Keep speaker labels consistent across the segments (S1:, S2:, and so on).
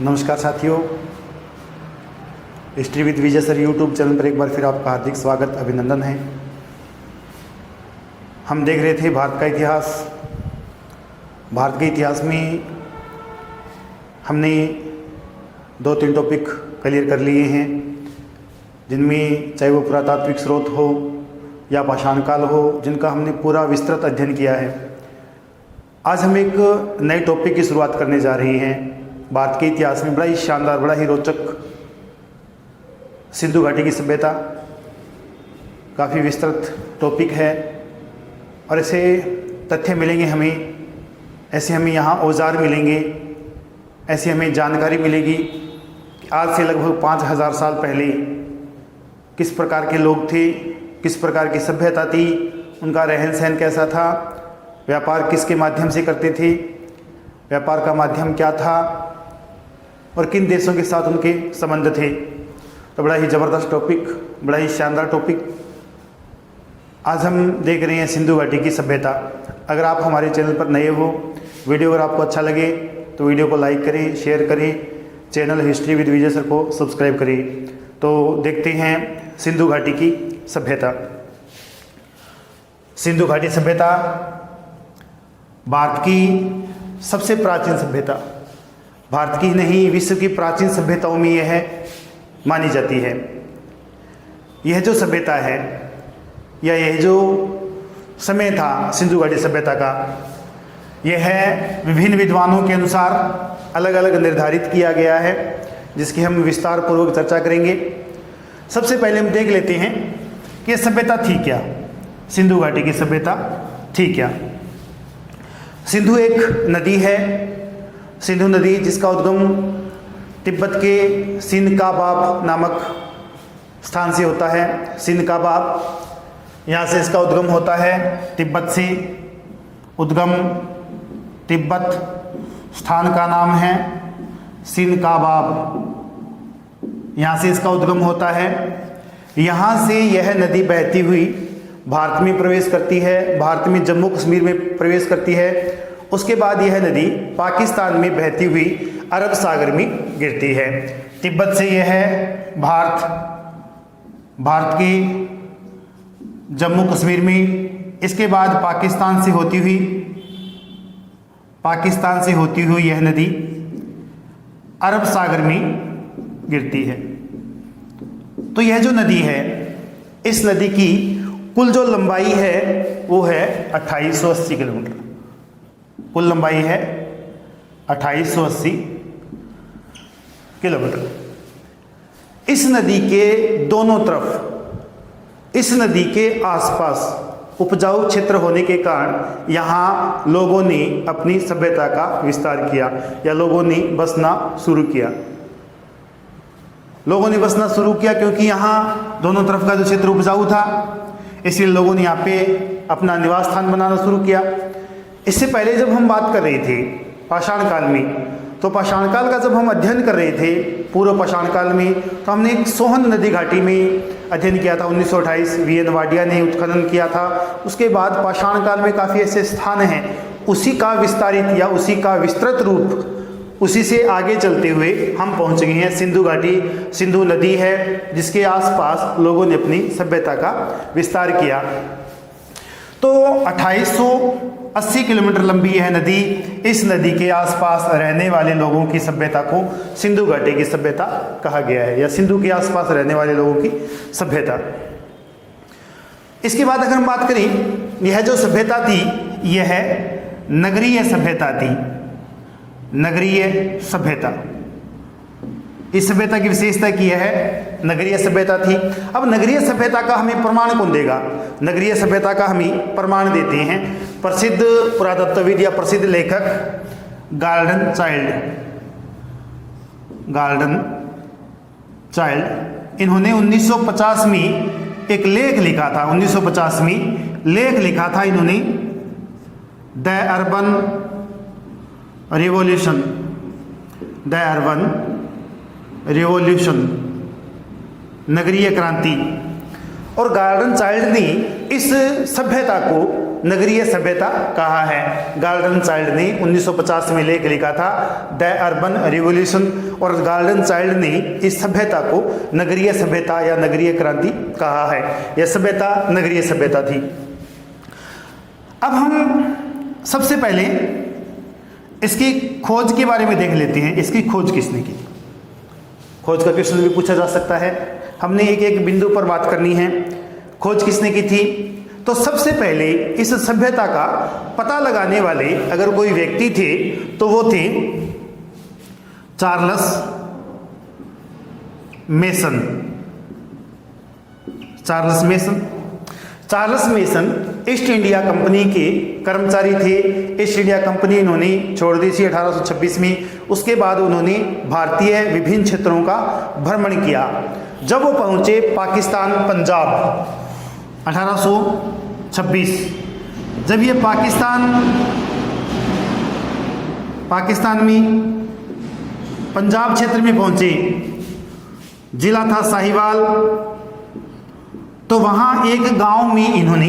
S1: नमस्कार साथियों, history with Vijay sir YouTube channel पर एक बार फिर आपका हार्दिक स्वागत अभिनंदन है। हम देख रहे थे भारत का इतिहास। भारत के इतिहास में हमने 2-3 टॉपिक क्लियर कर लिए हैं, जिनमें चाहे वो पुरातात्विक स्रोत हो या पाषाण काल हो, जिनका हमने पूरा विस्तृत अध्ययन किया है। आज हम एक नए टॉपिक की शुरुआत करने जा रहे हैं। भारत के इतिहास में बड़ा ही शानदार, बड़ा ही रोचक सिंधु घाटी की सभ्यता, काफ़ी विस्तृत टॉपिक है और ऐसे तथ्य मिलेंगे हमें, ऐसे हमें यहाँ औजार मिलेंगे, ऐसी हमें जानकारी मिलेगी कि आज से लगभग 5000 साल पहले किस प्रकार के लोग थे, किस प्रकार की सभ्यता थी, उनका रहन सहन कैसा था, व्यापार किसके माध्यम से करते थे, व्यापार का माध्यम क्या था और किन देशों के साथ उनके संबंध थे। तो बड़ा ही ज़बरदस्त टॉपिक, बड़ा ही शानदार टॉपिक आज हम देख रहे हैं, सिंधु घाटी की सभ्यता। अगर आप हमारे चैनल पर नए हो, वीडियो अगर आपको अच्छा लगे तो वीडियो को लाइक करें, शेयर करें, channel history with Vijay sir को सब्सक्राइब करें। तो देखते हैं सिंधु घाटी की सभ्यता। सिंधु घाटी सभ्यता भारत की सबसे प्राचीन सभ्यता, भारत की नहीं विश्व की प्राचीन सभ्यताओं में यह मानी जाती है। यह जो सभ्यता है या यह जो समय था सिंधु घाटी सभ्यता का, यह विभिन्न विद्वानों के अनुसार अलग अलग निर्धारित किया गया है, जिसकी हम विस्तार पूर्वक चर्चा करेंगे। सबसे पहले हम देख लेते हैं कि यह सभ्यता थी क्या, सिंधु घाटी की सभ्यता थी क्या। सिंधु एक नदी है, सिंधु नदी जिसका उद्गम तिब्बत के सिंधकाबाब नामक स्थान से होता है। सिंधकाबाब, यहाँ से इसका उद्गम होता है, तिब्बत से उद्गम, तिब्बत स्थान का नाम है सिंधकाबाब, यहाँ से इसका उद्गम होता है। यहाँ से यह नदी बहती हुई भारत में प्रवेश करती है, भारत में जम्मू कश्मीर में प्रवेश करती है। उसके बाद यह नदी पाकिस्तान में बहती हुई अरब सागर में गिरती है। तिब्बत से यह भारत के जम्मू कश्मीर में, इसके बाद पाकिस्तान से होती हुई यह नदी अरब सागर में गिरती है। तो यह जो नदी है, इस नदी की कुल जो लंबाई है वो है 2880 किलोमीटर। कुल लंबाई है 2880 किलोमीटर। इस नदी के दोनों तरफ, इस नदी के आसपास उपजाऊ क्षेत्र होने के कारण यहाँ लोगों ने अपनी सभ्यता का विस्तार किया या लोगों ने बसना शुरू किया। लोगों ने बसना शुरू किया क्योंकि यहाँ दोनों तरफ का जो क्षेत्र उपजाऊ था, इसलिए लोगों ने यहाँ पे अपना निवास स्थान बनाना शुरू किया। इससे पहले जब हम बात कर रहे थे पाषाण काल में, तो पाषाण काल का जब हम अध्ययन कर रहे थे पूर्व पाषाण काल में, तो हमने एक सोहन नदी घाटी में अध्ययन किया था। 1928 वी.एन. वाडिया ने उत्खनन किया था। उसके बाद पाषाण काल में काफ़ी ऐसे स्थान हैं, उसी का विस्तारित या उसी का विस्तृत रूप, उसी से आगे चलते हुए हम पहुंच गए हैं सिंधु घाटी। सिंधु नदी है जिसके आसपास लोगों ने अपनी सभ्यता का विस्तार किया। तो 2880 किलोमीटर लंबी यह नदी, इस नदी के आसपास रहने वाले लोगों की सभ्यता को सिंधु घाटी की सभ्यता कहा गया है, या सिंधु के आसपास रहने वाले लोगों की सभ्यता। इसके बाद अगर हम बात करें, यह जो सभ्यता थी यह नगरीय सभ्यता थी। नगरीय सभ्यता, इस सभ्यता की विशेषता की है नगरीय सभ्यता थी। अब नगरीय सभ्यता का हमें प्रमाण कौन देगा? नगरीय सभ्यता का हमें प्रमाण देते हैं प्रसिद्ध पुरातत्वविद या प्रसिद्ध लेखक गॉर्डन चाइल्ड। इन्होंने 1950 में एक लेख लिखा था, 1950 में लेख लिखा था इन्होंने, द अर्बन रिवॉल्यूशन, नगरीय क्रांति। और गॉर्डन चाइल्ड ने इस सभ्यता को नगरीय सभ्यता कहा है। गार्डन चाइल्ड ने 1950 में लेख लिखा था द अर्बन रिवॉल्यूशन, और गार्डन चाइल्ड ने इस सभ्यता को नगरीय सभ्यता या नगरीय क्रांति कहा है। यह सभ्यता नगरीय सभ्यता थी। अब हम सबसे पहले इसकी खोज के बारे में देख लेते हैं। इसकी खोज किसने की? खोज का क्वेश्चन भी पूछा जा सकता है। हमने एक एक बिंदु पर बात करनी है। खोज किसने की थी? तो सबसे पहले इस सभ्यता का पता लगाने वाले अगर कोई व्यक्ति थे तो वो थे Charles mason. Charles mason. Charles mason east India company के कर्मचारी थे। ईस्ट इंडिया कंपनी इन्होंने छोड़ दी थी 1826 में। उसके बाद उन्होंने भारतीय विभिन्न क्षेत्रों का भ्रमण किया। जब वो पहुंचे पाकिस्तान पंजाब 1826, जब ये पाकिस्तान में पंजाब क्षेत्र में पहुंचे, जिला था साहिवाल, तो वहाँ एक गांव में इन्होंने,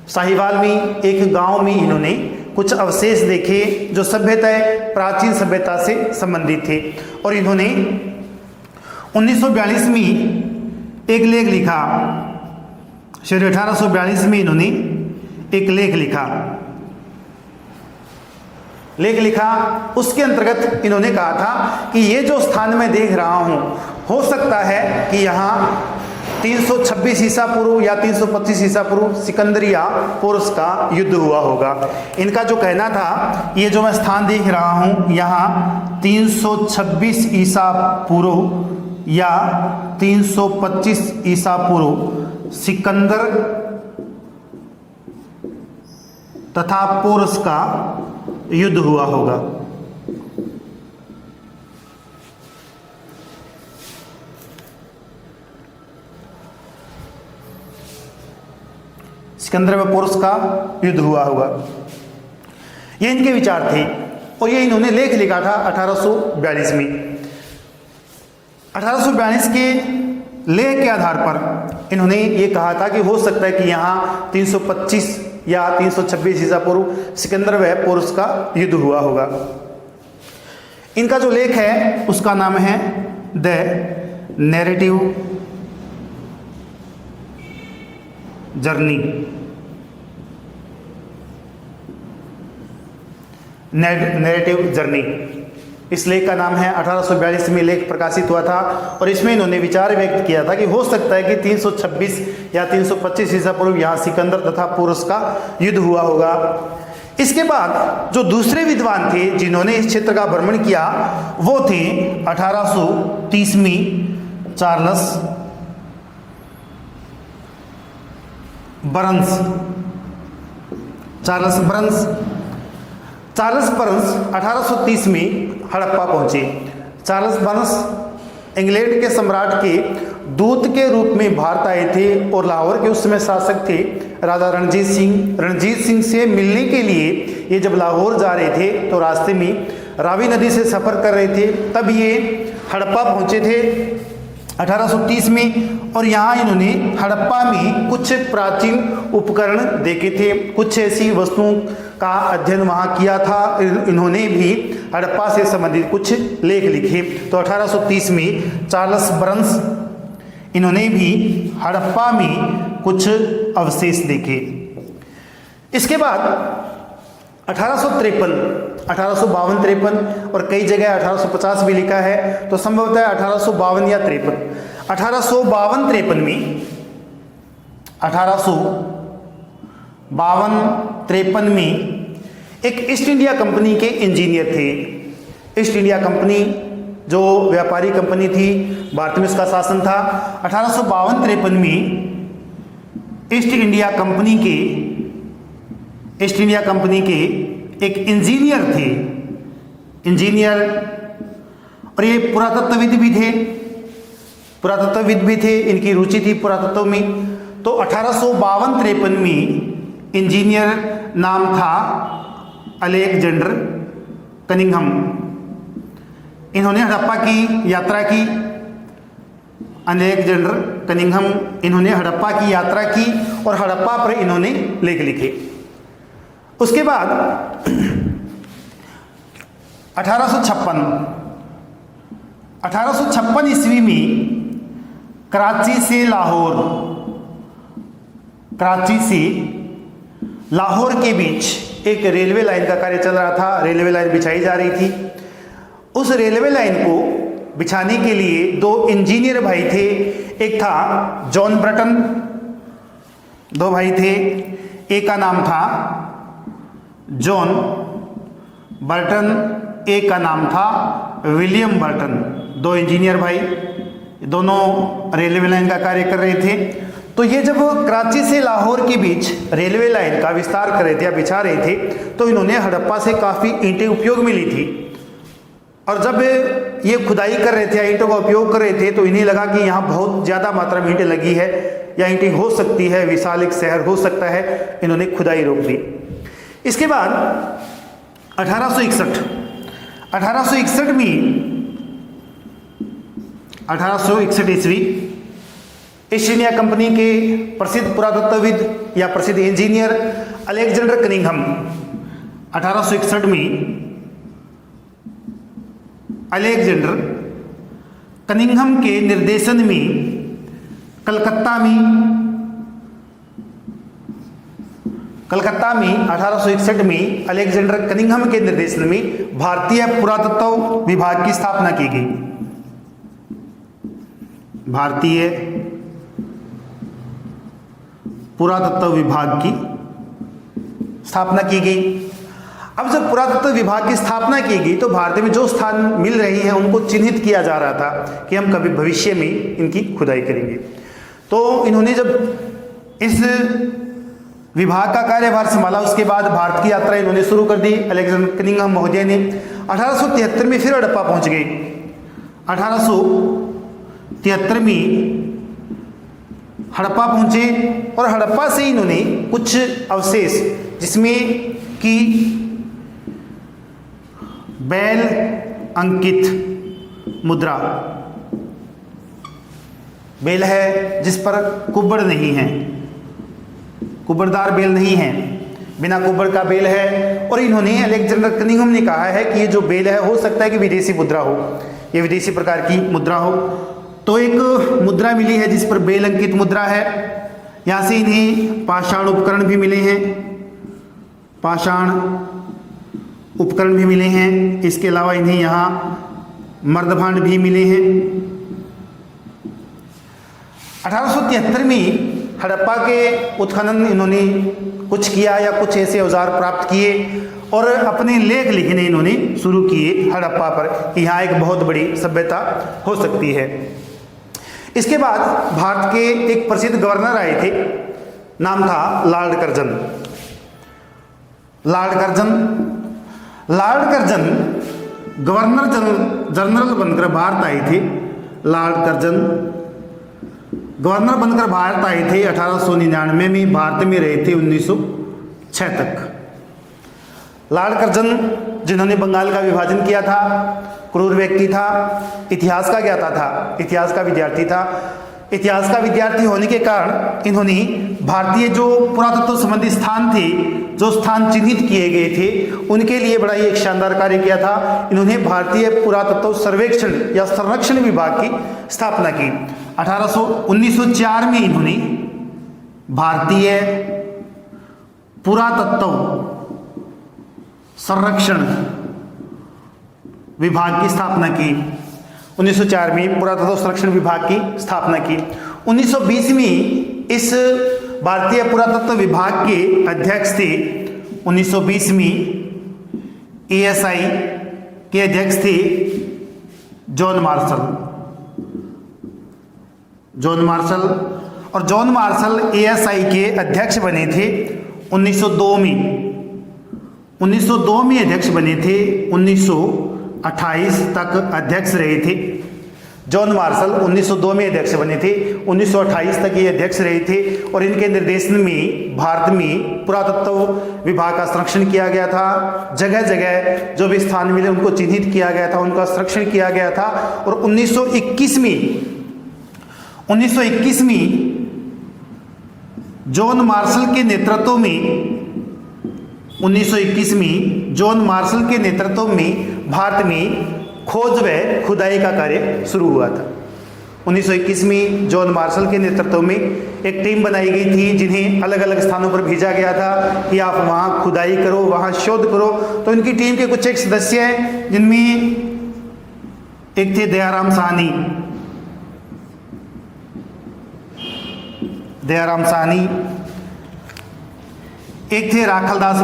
S1: साहिवाल में एक गांव में इन्होंने कुछ अवशेष देखे जो सभ्यता प्राचीन सभ्यता से संबंधित थे। और इन्होंने 1942 में एक लेख लिखा। 1842 में इन्होंने एक लेख लिखा। उसके अंतर्गत इन्होंने कहा था कि ये जो स्थान मैं देख रहा हूँ, हो सकता है कि यहाँ 326 ईसा पूर्व या 325 ईसा पूर्व सिकंदरिया पोरस का युद्ध हुआ होगा। इनका जो कहना था, ये जो मैं स्थान देख रहा हूँ यहाँ 326 ईसा पूर्व या 325 ईसा पूर्व सिकंदर तथा पोरस का युद्ध हुआ होगा। सिकंदर व पोरस का युद्ध हुआ होगा, ये इनके विचार थे। और ये इन्होंने लेख लिखा था 1842 में। 1842 के लेख के आधार पर इन्होंने ये कहा था कि हो सकता है कि यहाँ 325 या 326 ईसा पूर्व सिकंदर व पोरस का युद्ध हुआ होगा। इनका जो लेख है उसका नाम है the narrative journey. Narrative journey, इस लेख का नाम है। 1842 में लेख प्रकाशित हुआ था और इसमें इन्होंने विचार व्यक्त किया था कि हो सकता है कि 326 या 325 ईसा पूर्व यहाँ सिकंदर तथा पोरस का युद्ध हुआ होगा। इसके बाद जो दूसरे विद्वान थे जिन्होंने इस क्षेत्र का भ्रमण किया, वो थे 1830 में चार्ल्स बरंस। चार्ल्स बरंस 1830 में हड़प्पा पहुंचे। चार्ल्स बरंस इंग्लैंड के सम्राट के दूत के रूप में भारत आए थे और लाहौर के उस समय शासक थे राजा रणजीत सिंह। रणजीत सिंह से मिलने के लिए ये जब लाहौर जा रहे थे तो रास्ते में रावी नदी से सफ़र कर रहे थे, तब ये हड़प्पा पहुंचे थे 1830 में। और यहाँ इन्होंने हड़प्पा में कुछ प्राचीन उपकरण देखे थे, कुछ ऐसी वस्तुओं का अध्ययन वहाँ किया था। इन्होंने भी हड़प्पा से संबंधित कुछ लेख लिखे। तो 1830 में चार्ल्स बरंस इन्होंने भी हड़प्पा में कुछ अवशेष देखे। इसके बाद 1853, 1852-53 और कई जगह 1850 भी लिखा है, तो संभवतः 1852 या 53। 1852-53 में एक ईस्ट इंडिया कंपनी के इंजीनियर थे। ईस्ट इंडिया कंपनी जो व्यापारी कंपनी थी, भारत में उसका शासन था। 1852-53 में ईस्ट इंडिया कंपनी के एक इंजीनियर थे, और ये पुरातत्वविद भी थे, इनकी रुचि थी पुरातत्व में। तो 1852-53 में इंजीनियर नाम था अलेक्जेंडर कनिंघम। इन्होंने हड़प्पा की यात्रा की। अलेक्जेंडर कनिंघम इन्होंने हड़प्पा की यात्रा की और हड़प्पा पर इन्होंने लेख लिखे। उसके बाद 1856 ईस्वी में कराची से लाहौर के बीच एक रेलवे लाइन का कार्य चल रहा था। रेलवे लाइन बिछाई जा रही थी। उस रेलवे लाइन को बिछाने के लिए दो इंजीनियर भाई थे। एक था जॉन ब्रटन, दो भाई थे। एक का नाम था जॉन बर्टन, एक का नाम था विलियम बर्टन। दो इंजीनियर भाई, दोनों रेलवे लाइन का कार्य कर रहे थे। तो ये जब कराची से लाहौर के बीच रेलवे लाइन का विस्तार कर रहे थे या बिछा रहे थे, तो इन्होंने हड़प्पा से काफ़ी ईंटें उपयोग में ली थी। और जब ये खुदाई कर रहे थे या ईंटों का उपयोग कर रहे थे, तो इन्हें लगा कि यहाँ बहुत ज़्यादा मात्रा में ईंटें लगी है या ईंटें हो सकती है, विशाल एक शहर हो सकता है। इन्होंने खुदाई रोक दी। इसके बाद 1861 ईस्वी ईस्ट इंडिया कंपनी के प्रसिद्ध पुरातत्वविद या प्रसिद्ध इंजीनियर अलेक्जेंडर कनिंघम 1861 में अलेक्जेंडर कनिंघम के निर्देशन में कलकत्ता में 1861 में अलेक्जेंडर कनिंघम के निर्देशन में भारतीय पुरातत्व विभाग की स्थापना की गई। भारतीय पुरातत्व विभाग की स्थापना की गई। अब जब पुरातत्व विभाग की स्थापना की गई, तो भारत में जो स्थान मिल रहे हैं उनको चिन्हित किया जा रहा था कि हम कभी भविष्य में इनकी खुदाई करेंगे। तो इन्होंने जब इस विभाग का कार्यभार संभाला, उसके बाद भारत की यात्रा इन्होंने शुरू कर दी। अलेक्जेंडर कनिंघम महोदय ने 1873 में फिर हड़प्पा पहुंच गए। 1873 में हड़प्पा पहुंचे और हड़प्पा से इन्होंने कुछ अवशेष, जिसमें कि बैल अंकित मुद्रा, बेल है जिस पर कुब्बड़ नहीं है, कुब्बड़दार बेल नहीं है, बिना कुब्बड़ का बेल है। और इन्होंने अलेक्जेंडर कनिंघम ने कहा है कि ये जो बेल है, हो सकता है कि विदेशी मुद्रा हो, ये विदेशी प्रकार की मुद्रा हो। तो एक मुद्रा मिली है जिस पर बेल अंकित मुद्रा है। यहाँ से इन्हें पाषाण उपकरण भी मिले हैं, पाषाण उपकरण भी मिले हैं। इसके अलावा इन्हें यहाँ मर्दभांड भी मिले हैं। 1873 में हड़प्पा के उत्खनन इन्होंने कुछ किया या कुछ ऐसे औजार प्राप्त किए और अपने लेख लिखने इन्होंने शुरू किए हड़प्पा पर कि यहाँ एक बहुत बड़ी सभ्यता हो सकती है। इसके बाद भारत के एक प्रसिद्ध गवर्नर आए थे, नाम था Lord Curzon. Lord Curzon governor general बनकर भारत आए थे। लॉर्ड कर्जन गवर्नर बनकर भारत आए थे 1899 में, भारत में रहे थे 1906 तक। लॉर्ड कर्जन, जिन्होंने बंगाल का विभाजन किया था, क्रूर व्यक्ति था, इतिहास का ज्ञाता था, इतिहास का विद्यार्थी था। इतिहास का विद्यार्थी होने के कारण इन्होंने भारतीय जो पुरातत्व संबंधी स्थान थे, जो स्थान चिन्हित किए गए थे, उनके लिए बड़ा ही एक शानदार कार्य किया था। इन्होंने भारतीय पुरातत्व सर्वेक्षण या संरक्षण विभाग की स्थापना की। 1904 में इन्होंने भारतीय पुरातत्व संरक्षण विभाग की स्थापना की। 1904 में पुरातत्व संरक्षण विभाग की स्थापना की। 1920 में इस भारतीय पुरातत्व विभाग के अध्यक्ष थे। 1920 में ASI के अध्यक्ष थे जॉन मार्शल। और जॉन मार्शल ASI के अध्यक्ष बने थे 1902 में। 1902 में अध्यक्ष बने थे, 1928 तक अध्यक्ष रहे थे। जॉन मार्शल 1902 में अध्यक्ष बने थे, 1928 तक ये अध्यक्ष रहे थे। और इनके निर्देशन में भारत में पुरातत्व विभाग का संरक्षण किया गया था। जगह जगह जो भी स्थान मिले उनको चिन्हित किया गया था, उनका संरक्षण किया गया था। और 1921 में जॉन मार्शल के नेतृत्व में 1921 में जॉन मार्शल के नेतृत्व में भारत में खोज व खुदाई का कार्य शुरू हुआ था। 1921 में जॉन मार्शल के नेतृत्व में एक टीम बनाई गई थी, जिन्हें अलग अलग स्थानों पर भेजा गया था कि आप वहाँ खुदाई करो, वहाँ शोध करो। तो इनकी टीम के कुछ एक सदस्य हैं, जिनमें एक थे दयाराम साहनी, एक थे राखलदास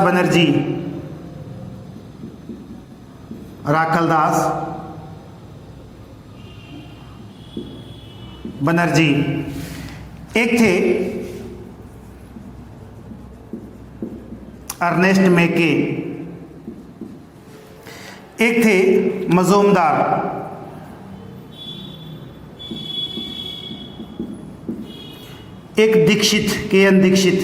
S1: बनर्जी, एक थे अर्नेस्ट मैके, एक थे मजूमदार, एक के.एन. दीक्षित।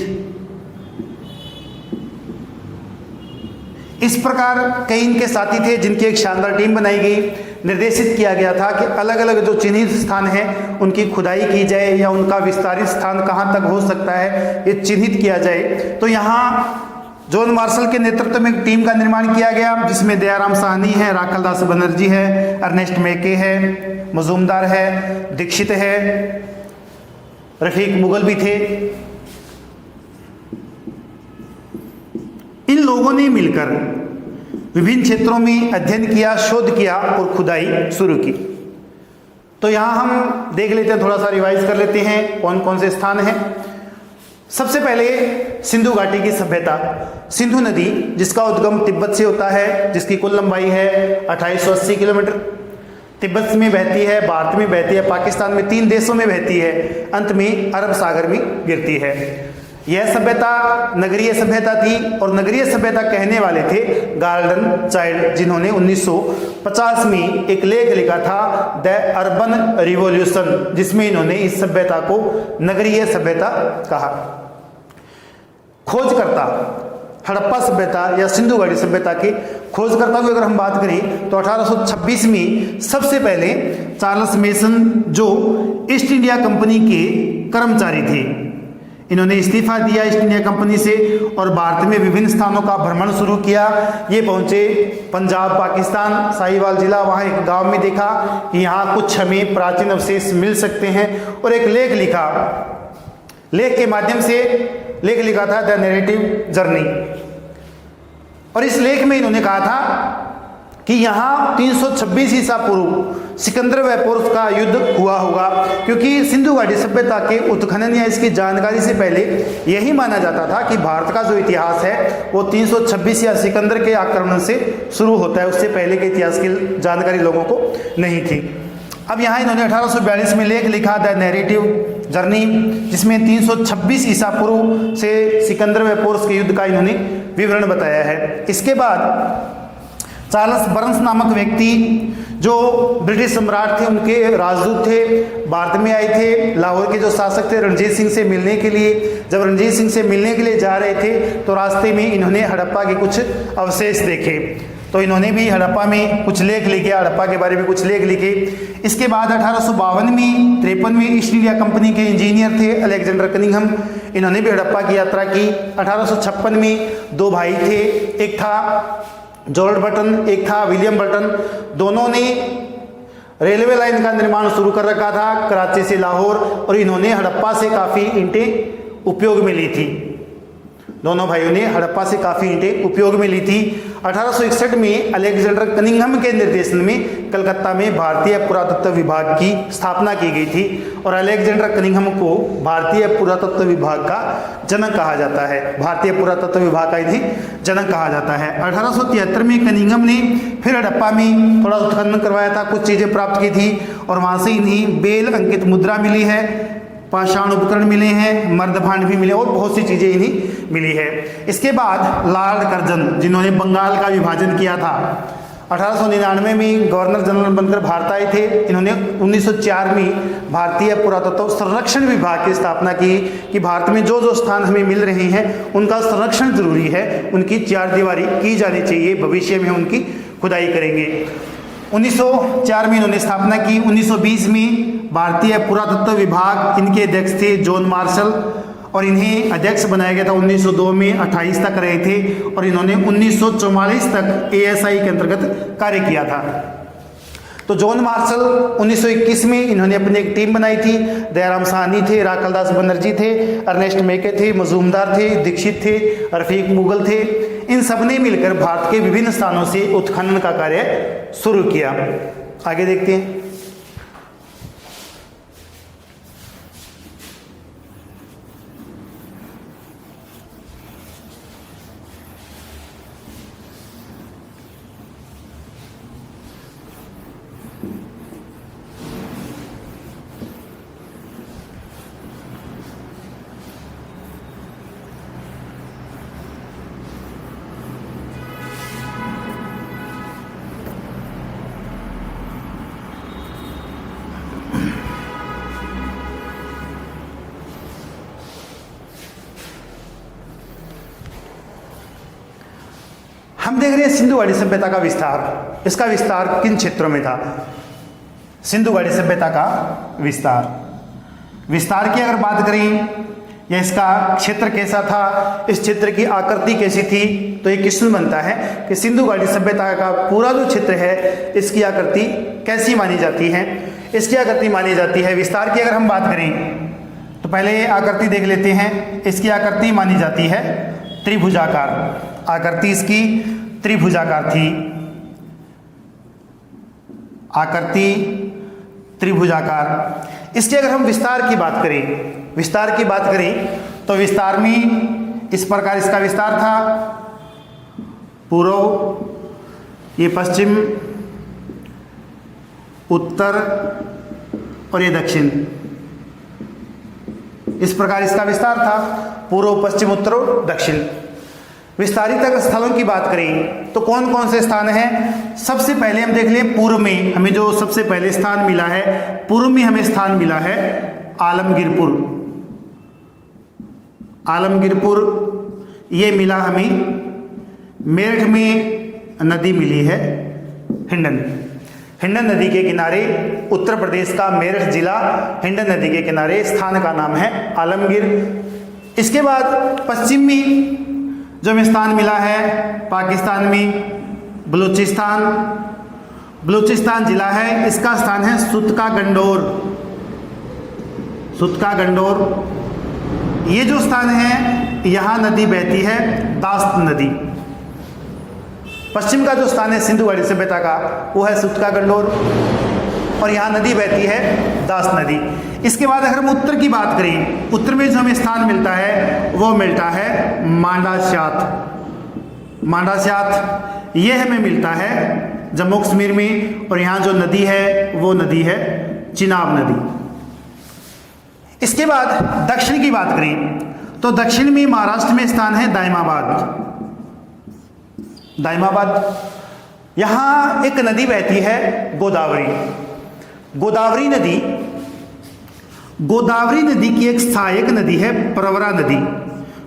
S1: इस प्रकार कई इनके साथी थे, जिनकी एक शानदार टीम बनाई गई। निर्देशित किया गया था कि अलग अलग जो चिन्हित स्थान हैं उनकी खुदाई की जाए, या उनका विस्तारित स्थान कहाँ तक हो सकता है ये चिन्हित किया जाए। तो यहाँ जॉन मार्शल के नेतृत्व में एक टीम का निर्माण किया गया, जिसमें दयाराम साहनी है, राखलदास बनर्जी है, अर्नेस्ट मैके है, मजूमदार है, दीक्षित है, रफीक मुगल भी थे। इन लोगों ने मिलकर विभिन्न क्षेत्रों में अध्ययन किया, शोध किया और खुदाई शुरू की। तो यहाँ हम देख लेते हैं, थोड़ा सा रिवाइज कर लेते हैं कौन कौन से स्थान हैं। सबसे पहले सिंधु घाटी की सभ्यता। सिंधु नदी, जिसका उद्गम तिब्बत से होता है, जिसकी कुल लंबाई है 2880 किलोमीटर, तिब्बत में बहती है, भारत में बहती है, पाकिस्तान में, 3 देशों में बहती है, अंत में अरब सागर में गिरती है। यह सभ्यता नगरीय सभ्यता थी, और नगरीय सभ्यता कहने वाले थे गॉर्डन चाइल्ड, जिन्होंने 1950 में एक लेख लिखा था द अर्बन रिवॉल्यूशन, जिसमें इन्होंने इस सभ्यता को नगरीय सभ्यता कहा। खोजकर्ता हड़प्पा सभ्यता या सिंधु घाटी सभ्यता के खोजकर्ता की अगर हम बात करें तो 1826 में सबसे पहले चार्ल्स मेसन, जो ईस्ट इंडिया कंपनी के कर्मचारी थे, इन्होंने इस्तीफा दिया ईस्ट इंडिया कंपनी से और भारत में विभिन्न स्थानों का भ्रमण शुरू किया। ये पहुंचे पंजाब, पाकिस्तान, साहिवाल जिला, वहाँ एक गांव में देखा कि यहाँ कुछ हमें प्राचीन अवशेष मिल सकते हैं, और एक लेख लिखा। लेख के माध्यम से लेख लिखा था द नैरेटिव जर्नी, और इस लेख में इन्होंने कहा था कि यहाँ 326 ईसा पूर्व सिकंदर व पोर्स का युद्ध हुआ होगा, क्योंकि सिंधु घाटी सभ्यता के उत्खनन या इसकी जानकारी से पहले यही माना जाता था कि भारत का जो इतिहास है वो 326 या सिकंदर के आक्रमण से शुरू होता है, उससे पहले के इतिहास की जानकारी लोगों को नहीं थी। अब यहाँ इन्होंने 1842 में लेख लिखा द नैरेटिव जर्नी, जिसमें 326 ईसा पूर्व से सिकंदर व पोर्स के युद्ध का इन्होंने विवरण बताया है। इसके बाद चार्ल्स बर्न्स नामक व्यक्ति, जो ब्रिटिश सम्राट थे, उनके राजदूत थे, भारत में आए थे। लाहौर के जो शासक थे रणजीत सिंह से मिलने के लिए, जब रणजीत सिंह से मिलने के लिए जा रहे थे तो रास्ते में इन्होंने हड़प्पा के कुछ अवशेष देखे, तो इन्होंने भी हड़प्पा में कुछ लेख लिखे, हड़प्पा के बारे में कुछ लेख लिखे। इसके बाद 1852 में 53 में ईस्ट इंडिया कंपनी के इंजीनियर थे अलेक्जेंडर कनिंघम, इन्होंने भी हड़प्पा की यात्रा की। 1856 में 2 भाई थे, एक था जॉर्ज बर्टन, एक था विलियम बर्टन। दोनों ने रेलवे लाइन का निर्माण शुरू कर रखा था कराची से लाहौर, और इन्होंने हड़प्पा से काफ़ी ईंटें उपयोग में ली थी। दोनों भाइयों ने हड़प्पा से काफ़ी ईंटें उपयोग में ली थी। 1861 में अलेक्जेंडर कनिंघम के निर्देशन में कलकत्ता में भारतीय पुरातत्व विभाग की स्थापना की गई थी, और अलेक्जेंडर कनिंघम को भारतीय पुरातत्व विभाग का जनक कहा जाता है। भारतीय पुरातत्व विभाग का इन्हें जनक कहा जाता है। 1873 में कनिंघम ने फिर हड़प्पा में थोड़ा उत्खनन करवाया था, कुछ चीज़ें प्राप्त की थी, और वहाँ से इन्हें बेल अंकित मुद्रा मिली है, पाषाण उपकरण मिले हैं, मर्दभांड भी मिले, और बहुत सी चीज़ें इन्हें मिली है। इसके बाद लॉर्ड कर्जन, जिन्होंने बंगाल का विभाजन किया था, 1899 में गवर्नर जनरल बनकर भारत आए थे। इन्होंने 1904 में भारतीय पुरातत्व संरक्षण विभाग की स्थापना की कि भारत में जो जो स्थान हमें मिल रहे हैं उनका संरक्षण जरूरी है, उनकी चारदीवारी की जानी चाहिए, भविष्य में उनकी खुदाई करेंगे। 1904 में इन्होंने स्थापना की। 1920 में भारतीय पुरातत्व विभाग, इनके अध्यक्ष थे जॉन मार्शल, और इन्हें अध्यक्ष बनाया गया था 1902 में, 28 तक रहे थे और इन्होंने 1944 तक ASI के अंतर्गत कार्य किया था। तो जॉन मार्शल 1921 में इन्होंने अपनी एक टीम बनाई थी। दयाराम साहनी थे, राखलदास बनर्जी थे, अर्नेस्ट मेके थे, मजूमदार थे, दीक्षित थे, रफीक मुगल थे। इन सब ने मिलकर भारत के विभिन्न स्थानों से उत्खनन का कार्य शुरू किया। आगे देखते हैं। हम देख रहे हैं सिंधु घाटी सभ्यता का विस्तार। इसका विस्तार किन क्षेत्रों में था? सिंधु घाटी सभ्यता का विस्तार की अगर बात करें या इसका क्षेत्र कैसा था, इस क्षेत्र की आकृति कैसी थी, तो ये क्वेश्चन बनता है कि सिंधु घाटी सभ्यता का पूरा जो क्षेत्र है इसकी आकृति कैसी मानी जाती है। इसकी आकृति मानी जाती है, विस्तार की अगर हम बात करें तो पहले आकृति देख लेते हैं। इसकी आकृति मानी जाती है त्रिभुजाकार। आकृति इसकी त्रिभुजाकार थी। आकृति त्रिभुजाकार। इसके अगर हम विस्तार की बात करें तो विस्तार में इस प्रकार इसका विस्तार था। पूर्व, ये पश्चिम, उत्तर और ये दक्षिण, इस प्रकार इसका विस्तार था। पूर्व, पश्चिम, उत्तर और दक्षिण। विस्तारित अगर स्थलों की बात करें तो कौन कौन से स्थान हैं? सबसे पहले हम देख लें पूर्व में हमें जो सबसे पहले स्थान मिला है, पूर्व में हमें स्थान मिला है आलमगीरपुर। आलमगीरपुर ये मिला हमें। मेरठ में नदी मिली है हिंडन। हिंडन नदी के किनारे, उत्तर प्रदेश का मेरठ जिला हिंडन नदी के किनारे, स्थान का नाम है आलमगीर। इसके बाद पश्चिम में जो हमें स्थान मिला है पाकिस्तान में बलूचिस्तान। बलूचिस्तान जिला है, इसका स्थान है सुतका गंडोर। सुतका गंडोर ये जो स्थान है, यहाँ नदी बहती है दास्त नदी। पश्चिम का जो स्थान है सिंधु घाटी सभ्यता का वो है सुतका गंडोर और यहाँ नदी बहती है दास्त नदी। इसके बाद अगर हम उत्तर की बात करें, उत्तर में जो हमें स्थान मिलता है वो मिलता है मांडास्यात। मांडास्यात ये हमें मिलता है जम्मू कश्मीर में और यहाँ जो नदी है वो नदी है चिनाब नदी। इसके बाद दक्षिण की बात करें तो दक्षिण में महाराष्ट्र में स्थान है दाइमाबाद। दाइमाबाद, यहाँ एक नदी बहती है गोदावरी। गोदावरी नदी की एक सहायक नदी है प्रवरा नदी।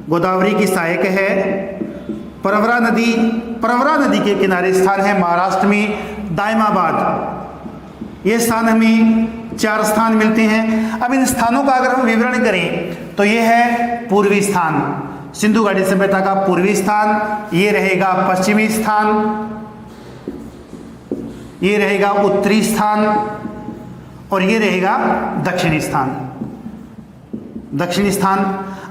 S1: गोदावरी की सहायक है प्रवरा नदी। प्रवरा नदी के किनारे स्थान है महाराष्ट्र में दाइमाबाद। ये स्थान हमें 4 स्थान मिलते हैं। अब इन स्थानों का अगर हम विवरण करें तो ये है पूर्वी स्थान, सिंधु घाटी सभ्यता का पूर्वी स्थान। ये रहेगा पश्चिमी स्थान, ये रहेगा उत्तरी स्थान और ये रहेगा दक्षिणी स्थान। दक्षिणी स्थान।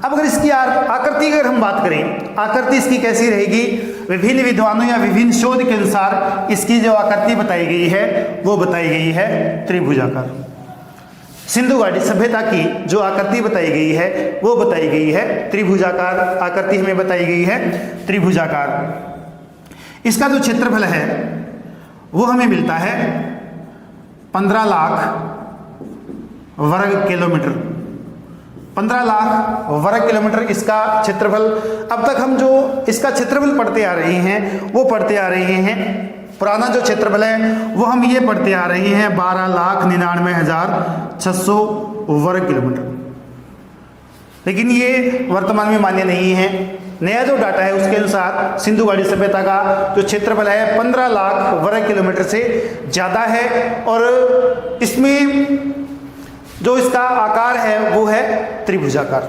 S1: अब अगर इसकी आकृति की अगर हम बात करें, आकृति इसकी कैसी रहेगी? विभिन्न विद्वानों या विभिन्न शोध के अनुसार इसकी जो आकृति बताई गई है वो बताई गई है त्रिभुजाकार। सिंधु घाटी सभ्यता की जो आकृति बताई गई है वो बताई गई है त्रिभुजाकार। आकृति हमें बताई गई है त्रिभुजाकार। इसका जो क्षेत्रफल है वो हमें मिलता है 15 लाख वर्ग किलोमीटर। 15 लाख वर्ग किलोमीटर इसका क्षेत्रफल। अब तक हम जो इसका क्षेत्रफल पढ़ते आ रहे हैं वो पढ़ते आ रहे हैं, पुराना जो क्षेत्रफल है वो हम ये पढ़ते आ रहे हैं 12,99,600 वर्ग किलोमीटर। लेकिन ये वर्तमान में मान्य नहीं है। नया जो डाटा है उसके अनुसार सिंधु घाटी सभ्यता का जो क्षेत्रफल है 15 लाख वर्ग किलोमीटर से ज़्यादा है और इसमें जो इसका आकार है वो है त्रिभुजाकार।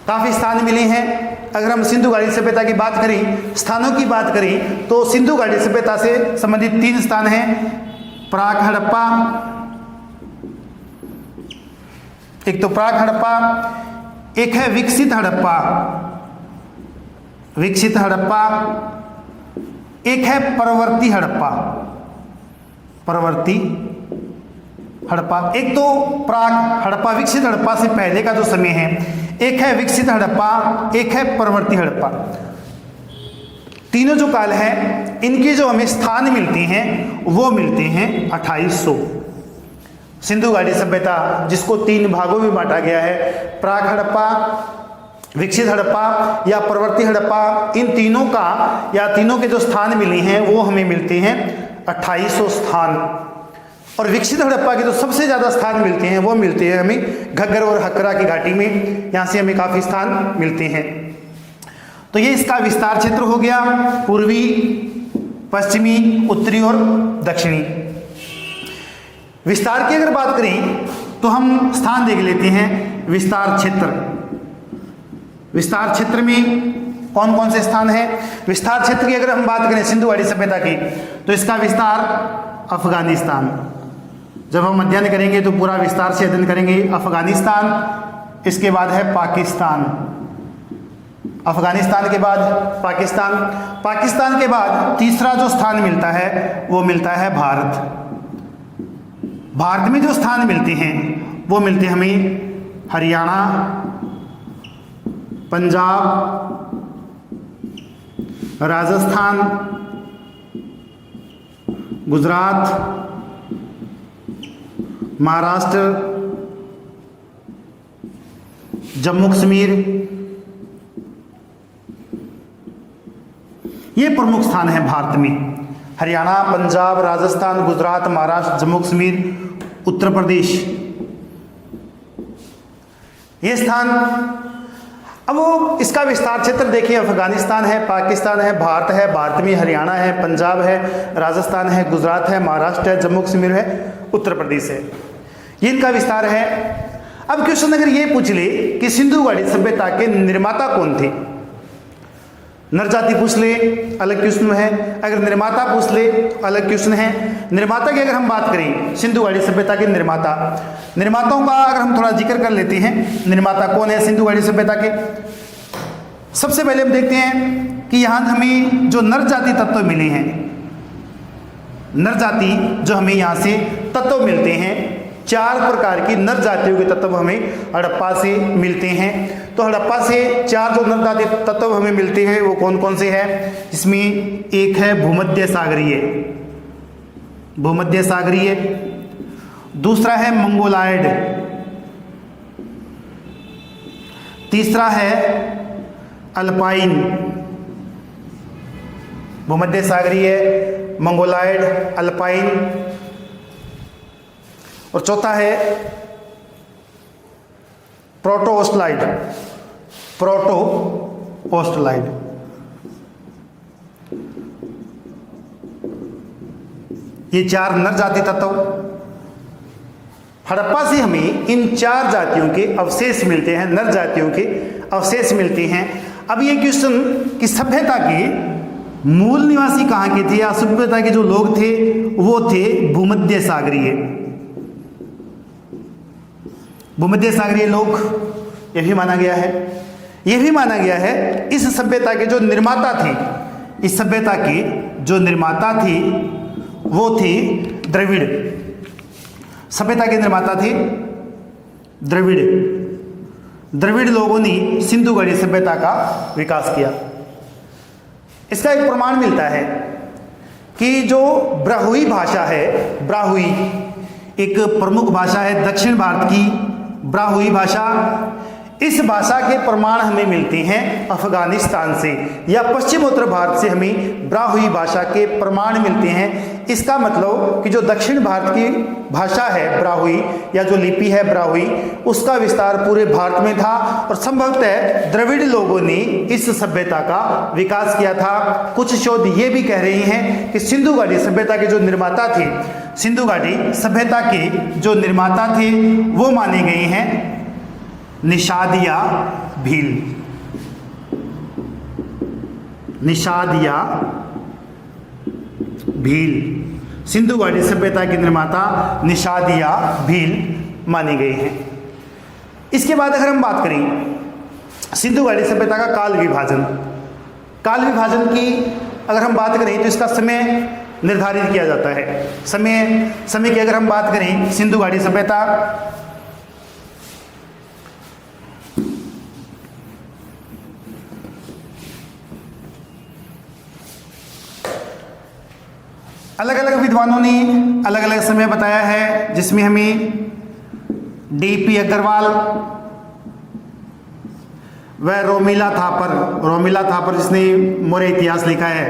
S1: काफ़ी स्थान मिले हैं। अगर हम सिंधु घाटी सभ्यता की बात करें, स्थानों की बात करें, तो सिंधु घाटी सभ्यता से संबंधित 3 स्थान हैं। प्राक हड़प्पा, एक तो प्राक हड़प्पा, एक है विकसित हड़प्पा, विकसित हड़प्पा, एक है परवर्ती हड़प्पा, परवर्ती हड़प्पा। एक तो प्राक हड़प्पा विकसित हड़प्पा से पहले का जो समय है, एक है विकसित हड़प्पा, एक है परवर्ती हड़प्पा। तीनों जो काल है, इनके जो हमें स्थान मिलते हैं वो मिलते हैं 2800। सिंधु घाटी सभ्यता जिसको 3 भागों में बांटा गया है, प्राक हड़प्पा, विकसित हड़प्पा या परवर्ती हड़प्पा, इन तीनों का या तीनों के जो स्थान मिले हैं वो हमें मिलते हैं 2800 स्थान। और विकसित हड़प्पा के जो सबसे ज़्यादा स्थान मिलते हैं वो मिलते हैं हमें घग्गर और हकरा की घाटी में, यहाँ से हमें काफ़ी स्थान मिलते हैं। तो ये इसका विस्तार क्षेत्र हो गया, पूर्वी, पश्चिमी, उत्तरी और दक्षिणी। विस्तार की अगर बात करें तो हम स्थान देख लेते हैं। विस्तार क्षेत्र, विस्तार क्षेत्र में कौन कौन से स्थान हैं? विस्तार क्षेत्र की अगर हम बात करें सिंधु घाटी सभ्यता की, तो इसका विस्तार अफगानिस्तान, जब हम अध्ययन करेंगे तो पूरा विस्तार से अध्ययन करेंगे। अफगानिस्तान, इसके बाद है पाकिस्तान, अफगानिस्तान के बाद पाकिस्तान, पाकिस्तान के बाद तीसरा जो स्थान मिलता है वो मिलता है भारत। भारत में जो स्थान मिलते हैं वो मिलते हैं हमें हरियाणा, पंजाब, राजस्थान, गुजरात, महाराष्ट्र, जम्मू कश्मीर, ये प्रमुख स्थान है भारत में। हरियाणा, पंजाब, राजस्थान, गुजरात, महाराष्ट्र, जम्मू कश्मीर, उत्तर प्रदेश, ये स्थान। अब वो इसका विस्तार क्षेत्र देखिए, अफगानिस्तान है, पाकिस्तान है, भारत में हरियाणा है, पंजाब है, राजस्थान है, गुजरात है, महाराष्ट्र है, जम्मू कश्मीर है, उत्तर प्रदेश है, ये इनका विस्तार है। अब क्वेश्चन अगर ये पूछ ले कि सिंधु घाटी सभ्यता के निर्माता कौन थे, नरजाति पूछ ले अलग क्वेश्चन है, अगर निर्माता पूछ ले तो अलग क्वेश्चन है। निर्माता की अगर हम बात करें, सिंधु घाटी सभ्यता के निर्माताओं का अगर हम थोड़ा जिक्र कर लेते हैं, निर्माता कौन है सिंधु घाटी सभ्यता के। सबसे पहले हम देखते हैं कि यहाँ हमें जो नर जाति तत्व मिले हैं, नर जाति जो हमें यहाँ से तत्व मिलते हैं, 4 प्रकार की नर जातियों के तत्व हमें हड़प्पा से मिलते हैं। तो हड़प्पा से 4 जो नर जाति तत्व हमें मिलते हैं वो कौन कौन से हैं? इसमें एक है भूमध्य सागरीय, भूमध्य सागरीय, दूसरा है मंगोलायड, तीसरा है अल्पाइन, भूमध्य सागरीय, मंगोलायड, अल्पाइन, और चौथा है प्रोटोओस्टलाइड, प्रोटोओस्टलाइड। ये 4 नर जाति तत्व। हड़प्पा से हमें इन 4 जातियों के अवशेष मिलते हैं, नर जातियों के अवशेष मिलते हैं। अब ये क्वेश्चन कि सभ्यता के मूल निवासी कहाँ के थे या सभ्यता के जो लोग थे वो थे भूमध्य सागरीय, भूमध्य सागरीय लोग, यह भी माना गया है। यह भी माना गया है इस सभ्यता के जो निर्माता थे, इस सभ्यता के जो निर्माता थे वो थे द्रविड़, सभ्यता के निर्माता थे द्रविड़। द्रविड़ लोगों ने सिंधु घाटी सभ्यता का विकास किया। इसका एक प्रमाण मिलता है कि जो ब्राहुई भाषा है, ब्राहुई एक प्रमुख भाषा है दक्षिण भारत की, ब्राहुई भाषा, इस भाषा के प्रमाण हमें मिलते हैं अफगानिस्तान से या पश्चिम उत्तर भारत से हमें ब्राहुई भाषा के प्रमाण मिलते हैं। इसका मतलब कि जो दक्षिण भारत की भाषा है ब्राहुई या जो लिपि है ब्राहुई, उसका विस्तार पूरे भारत में था और संभवतः द्रविड़ लोगों ने इस सभ्यता का विकास किया था। कुछ शोध ये भी कह रहे हैं कि सिंधु घाटी सभ्यता के जो निर्माता थे, सिंधु घाटी सभ्यता के जो निर्माता थे वो माने गए हैं निषाद या भील। निषाद या भील। सिंधु घाटी सभ्यता के निर्माता निषाद या भील माने गए हैं। इसके बाद अगर हम बात करें सिंधु घाटी सभ्यता का काल विभाजन, काल विभाजन की अगर हम बात करें तो इसका समय निर्धारित किया जाता है। समय की अगर हम बात करें सिंधु घाटी सभ्यता अलग अलग विद्वानों ने अलग अलग समय बताया है, जिसमें हमें डीपी अग्रवाल व रोमिला थापर जिसने मौर्य इतिहास लिखा है,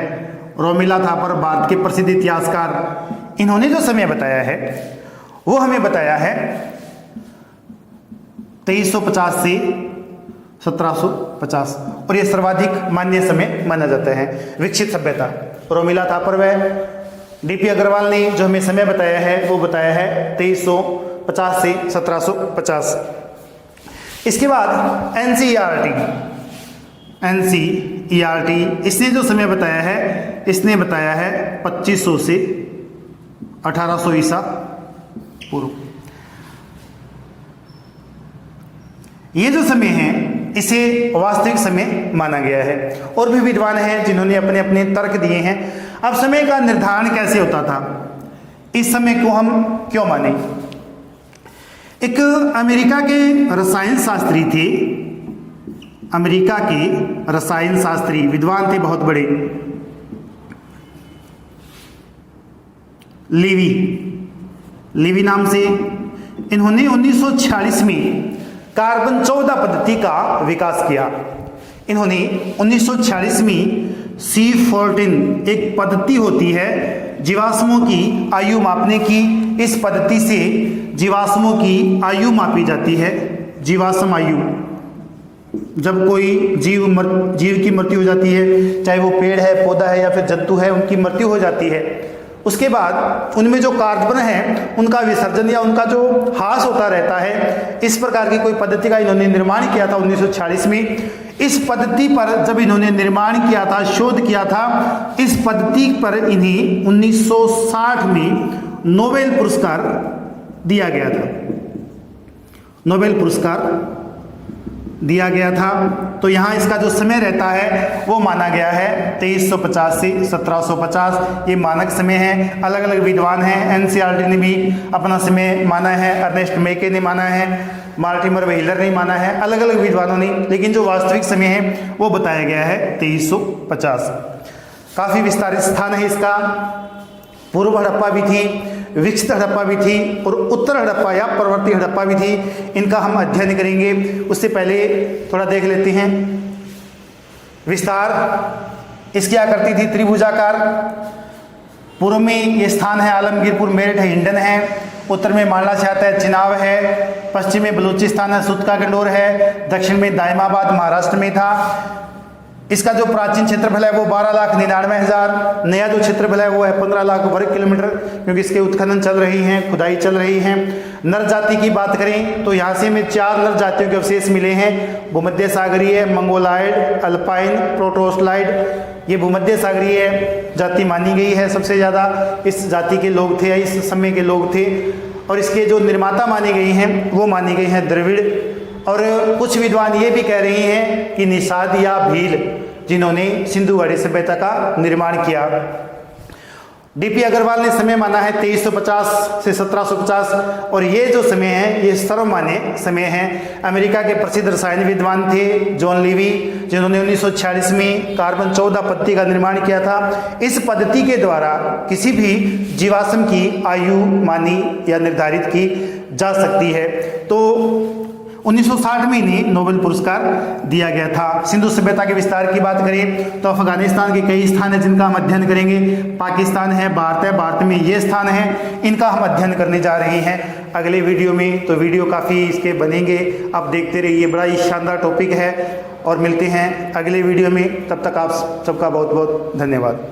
S1: रोमिला थापर भारत के प्रसिद्ध इतिहासकार, इन्होंने जो समय बताया है वो हमें बताया है 2350 से 1750, और ये सर्वाधिक मान्य समय माना जाता है। विकसित सभ्यता रोमिला थापर व डीपी अग्रवाल ने जो हमें समय बताया है वो बताया है 2350 से 1750। इसके बाद एनसीईआरटी इसने जो समय बताया है, इसने बताया है 2500 से 1800 ईसा पूर्व। ये जो समय है इसे वास्तविक समय माना गया है। और भी विद्वान हैं जिन्होंने अपने अपने तर्क दिए हैं। अब समय का निर्धारण कैसे होता था, इस समय को हम क्यों माने। एक अमेरिका के रसायन शास्त्री थे, अमेरिका के रसायन शास्त्री विद्वान थे बहुत बड़े, लीवी नाम से। इन्होंने 1946 में कार्बन 14 पद्धति का विकास किया। इन्होंने 1946 में C14 एक पद्धति होती है जीवाश्मों की आयु मापने की। इस पद्धति से जीवाश्मों की आयु मापी जाती है। जीवाश्म आयु, जब कोई जीव की मृत्यु हो जाती है, चाहे वो पेड़ है, पौधा है या फिर जंतु है, उनकी मृत्यु हो जाती है, उसके बाद उनमें जो कार्बन है उनका विसर्जन या उनका जो ह्रास होता रहता है। इस प्रकार की कोई पद्धति का इन्होंने निर्माण किया था 1946 में। इस पद्धति पर जब इन्होंने निर्माण किया था, शोध किया था, इस पद्धति पर इन्हें 1960 में नोबेल पुरस्कार दिया गया था। नोबेल पुरस्कार दिया गया था। तो यहाँ इसका जो समय रहता है वो माना गया है 2350 से 1750। ये मानक समय है। अलग अलग विद्वान हैं, एनसीईआरटी ने भी अपना समय माना है, अर्नेस्ट मेके ने माना है, मार्टिमर व्हीलर ने माना है, अलग अलग विद्वानों ने, लेकिन जो वास्तविक समय है वो बताया गया है 2350। काफ़ी विस्तारित स्थान है इसका। पूर्व हड़प्पा भी थी, विकसित हड़प्पा भी थी और उत्तर हड़प्पा या प्रवर्ती हड़प्पा भी थी। इनका हम अध्ययन करेंगे। उससे पहले थोड़ा देख लेते हैं विस्तार। इसकी आकृति थी त्रिभुजाकार। पूर्व में ये स्थान है आलमगीरपुर, मेरठ है, हिंडन है। उत्तर में मालवा से आता है, चिनाब है। पश्चिम में बलूचिस्तान है, सुत का गंडोर है। दक्षिण में दायमाबाद महाराष्ट्र में था। इसका जो प्राचीन क्षेत्रफल है वो 12,99,000। नया जो क्षेत्रफल है वो है 15 लाख वर्ग किलोमीटर, क्योंकि इसके उत्खनन चल रही हैं, खुदाई चल रही हैं। नर जाति की बात करें तो यहाँ से हमें 4 नर जातियों के अवशेष मिले हैं। भूमध्य सागरीय, मंगोलाइड, अल्पाइन, प्रोटोस्लाइड। ये भूमध्य सागरीय जाति मानी गई है सबसे ज़्यादा। इस जाति के लोग थे, इस समय के लोग थे। और इसके जो निर्माता माने गए हैं वो माने गए हैं द्रविड़। और कुछ विद्वान ये भी कह रहे हैं कि निषाद या भील, जिन्होंने सिंधु घाटी सभ्यता का निर्माण किया। डीपी अग्रवाल ने समय माना है 2350 से 1750। और ये जो समय है ये सर्वमान्य समय है। अमेरिका के प्रसिद्ध रसायन विद्वान थे जॉन लीवी, जिन्होंने 1946 में कार्बन 14 पद्धति का निर्माण किया था। इस पद्धति के द्वारा किसी भी जीवाश्म की आयु मानी या निर्धारित की जा सकती है। तो 1960 में इन्हें नोबेल पुरस्कार दिया गया था। सिंधु सभ्यता के विस्तार की बात करें तो अफगानिस्तान के कई स्थान हैं जिनका हम अध्ययन करेंगे। पाकिस्तान है, भारत में ये स्थान है, इनका हम अध्ययन करने जा रहे हैं अगले वीडियो में। तो वीडियो काफ़ी इसके बनेंगे, आप देखते रहिए। बड़ा ही शानदार टॉपिक है। और मिलते हैं अगले वीडियो में। तब तक आप सबका बहुत बहुत धन्यवाद।